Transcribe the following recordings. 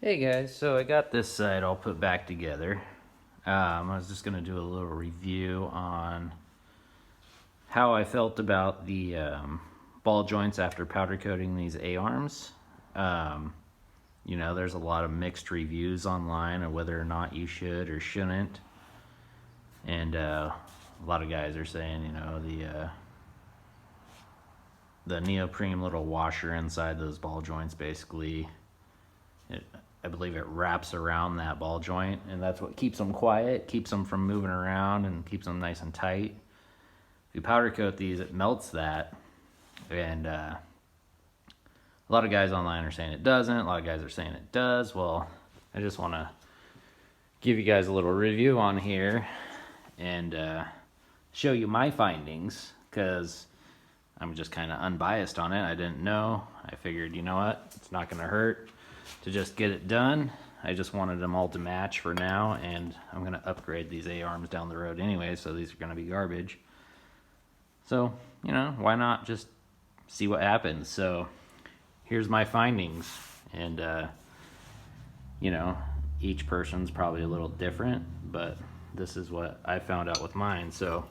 Hey guys, so I got this side all put back together. I was just going to do a little review on how I felt about the ball joints after powder coating these A-arms. Um, there's a lot of mixed reviews online of whether or not you should or shouldn't. And a lot of guys are saying, the neoprene little washer inside those ball joints basically, I believe it wraps around that ball joint, and that's what keeps them quiet, keeps them from moving around, and keeps them nice and tight. If you powder coat these, it melts that, and a lot of guys online are saying it doesn't. A lot of guys are saying it does. Well, I just want to give you guys a little review on here and show you my findings, because I'm just kind of unbiased on it. I didn't know. I figured, you know what, it's not going to hurt to just get it done. I just wanted them all to match for now, and I'm going to upgrade these A-arms down the road anyway, so these are going to be garbage. So, why not just see what happens? So, here's my findings, and, each person's probably a little different, but this is what I found out with mine. So,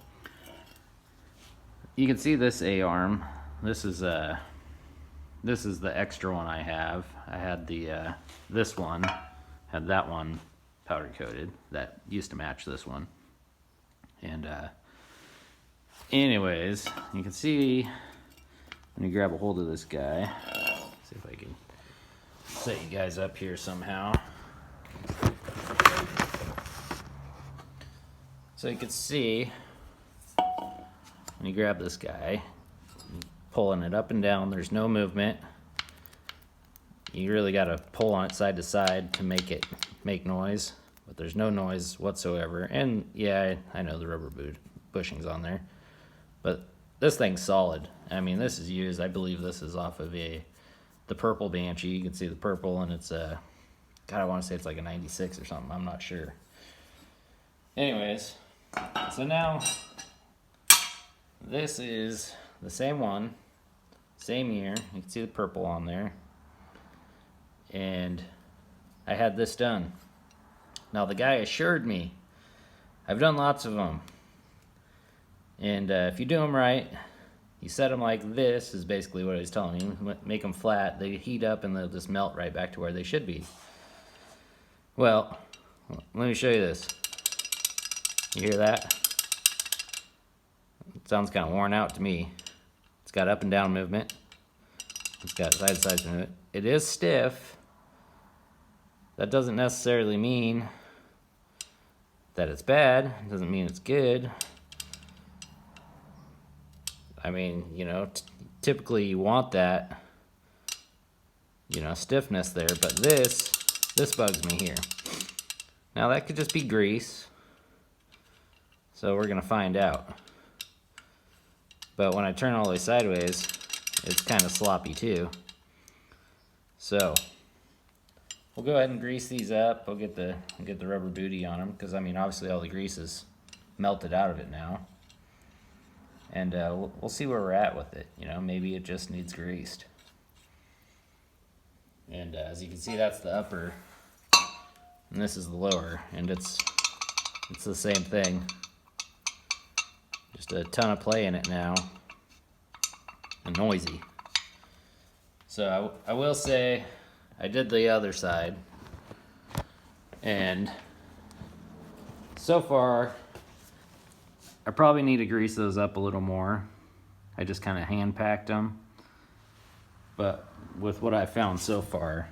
you can see this A-arm. This is the extra one I have. I had this one, had that one powder coated that used to match this one. And anyways, you can see when you grab a hold of this guy, see if I can set you guys up here somehow. So you can see when you grab this guy, pulling it up and down, there's no movement. You really got to pull on it side to side to make it make noise, but there's no noise whatsoever. And yeah, I know the rubber bushings on there, but this thing's solid. I mean, this is used, I believe this is off of the purple Banshee. You can see the purple, and it's God, I want to say it's like a 96 or something. I'm not sure. Anyways, so now this is the same one, same year. You can see the purple on there. And I had this done. Now the guy assured me, I've done lots of them, and if you do them right, you set them like this, is basically what he's telling me. Make them flat, they heat up and they'll just melt right back to where they should be. Well, let me show you this. You hear that? It sounds kind of worn out to me. It's got up and down movement. It's got side to side movement. It is stiff. That doesn't necessarily mean that it's bad. It doesn't mean it's good. I mean, typically you want that, stiffness there, but this bugs me here. Now that could just be grease. So we're gonna find out. But when I turn all the way sideways, it's kind of sloppy too. So we'll go ahead and grease these up. I'll get the rubber booty on them, because I mean, obviously all the grease is melted out of it now. And we'll see where we're at with it. Maybe it just needs greased. And as you can see, that's the upper, and this is the lower, and it's the same thing. Just a ton of play in it now, and noisy. So I will say, I did the other side, and so far, I probably need to grease those up a little more. I just kind of hand packed them, but with what I found so far,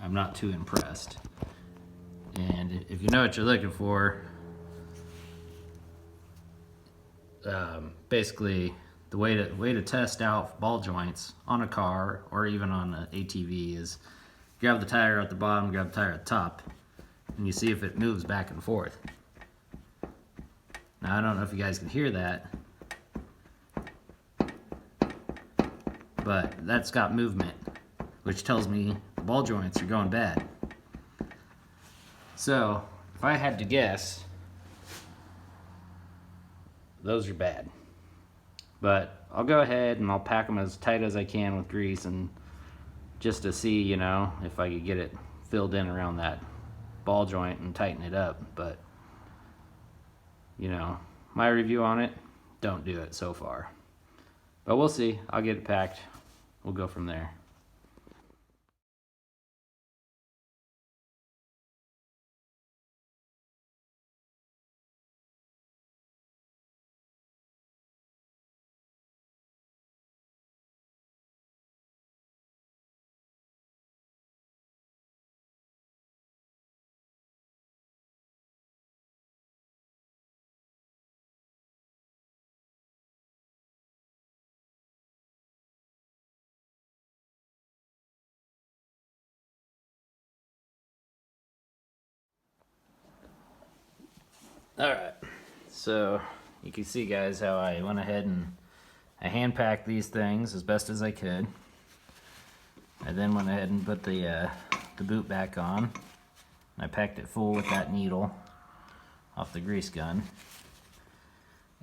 I'm not too impressed. And if you know what you're looking for, basically the way to test out ball joints on a car or even on an ATV is grab the tire at the bottom, grab the tire at the top, and you see if it moves back and forth. Now I don't know if you guys can hear that, but that's got movement, which tells me the ball joints are going bad. So if I had to guess, those are bad. But I'll go ahead and I'll pack them as tight as I can with grease, and just to see, if I could get it filled in around that ball joint and tighten it up. But, you know, my review on it, don't do it so far. But we'll see. I'll get it packed. We'll go from there. Alright, so you can see, guys, how I went ahead and I hand packed these things as best as I could. I then went ahead and put the boot back on. I packed it full with that needle off the grease gun.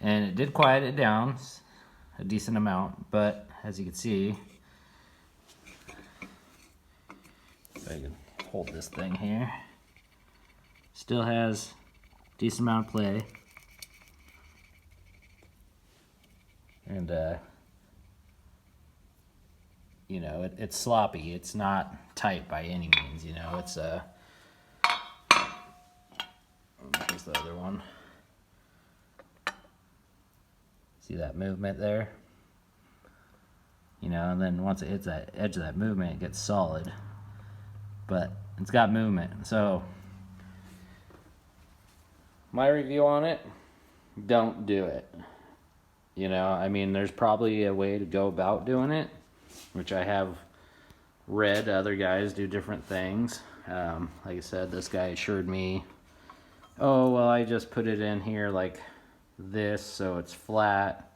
And it did quiet it down a decent amount, but as you can see, if I can hold this thing here, still has a decent amount of play. And you know, it's sloppy. It's not tight by any means, you know. It's here's the other one. See that movement there? You know, and then once it hits that edge of that movement, it gets solid. But it's got movement. So my review on it, don't do it. You know, I mean, there's probably a way to go about doing it, which I have read other guys do different things. Like I said, this guy assured me, oh, well, I just put it in here like this so it's flat,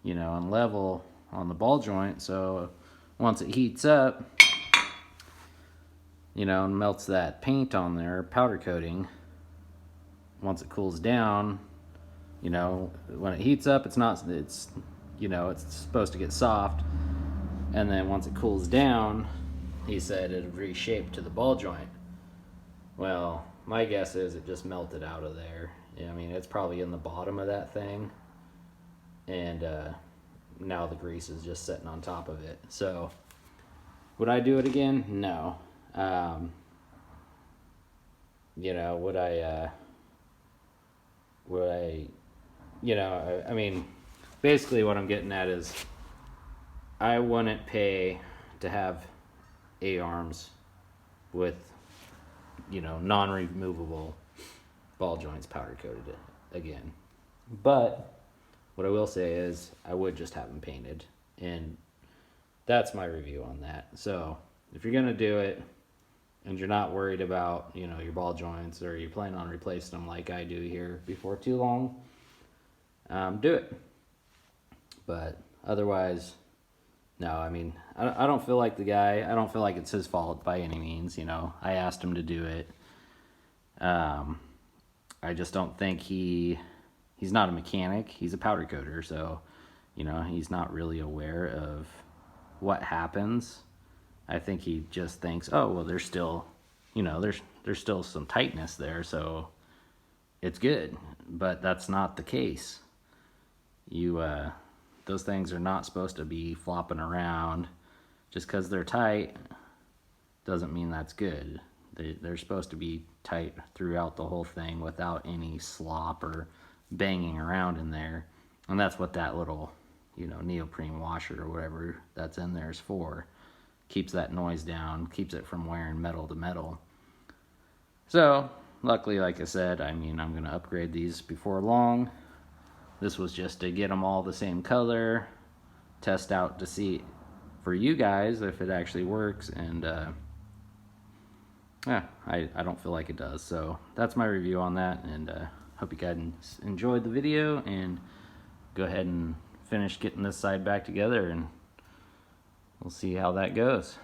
you know, and level on the ball joint. So once it heats up, you know, and melts that paint on there, powder coating, once it cools down, you know, when it heats up, it's you know, it's supposed to get soft. And then once it cools down, he said it'd reshape to the ball joint. Well, my guess is it just melted out of there. I mean, it's probably in the bottom of that thing. And now the grease is just sitting on top of it. So, would I do it again? No. You know, would I, you know, I mean, basically what I'm getting at is I wouldn't pay to have A-arms with, you know, non-removable ball joints powder coated again. But what I will say is I would just have them painted, and that's my review on that. So if you're gonna do it and you're not worried about, you know, your ball joints, or you plan on replacing them like I do here before too long, do it. But otherwise, no. I mean, I don't feel like I don't feel like it's his fault by any means. You know, I asked him to do it. I just don't think he's not a mechanic. He's a powder coater, so, you know, he's not really aware of what happens. I think he just thinks, oh, well, there's still, you know, there's still some tightness there, so it's good. But that's not the case. Those things are not supposed to be flopping around. Just because they're tight doesn't mean that's good. They're supposed to be tight throughout the whole thing without any slop or banging around in there. And that's what that little, you know, neoprene washer or whatever that's in there is for. Keeps that noise down, keeps it from wearing metal to metal. So, luckily, like I said, I mean, I'm going to upgrade these before long. This was just to get them all the same color, test out to see for you guys if it actually works, and yeah, I don't feel like it does. So that's my review on that, and hope you guys enjoyed the video, and go ahead and finish getting this side back together, and we'll see how that goes.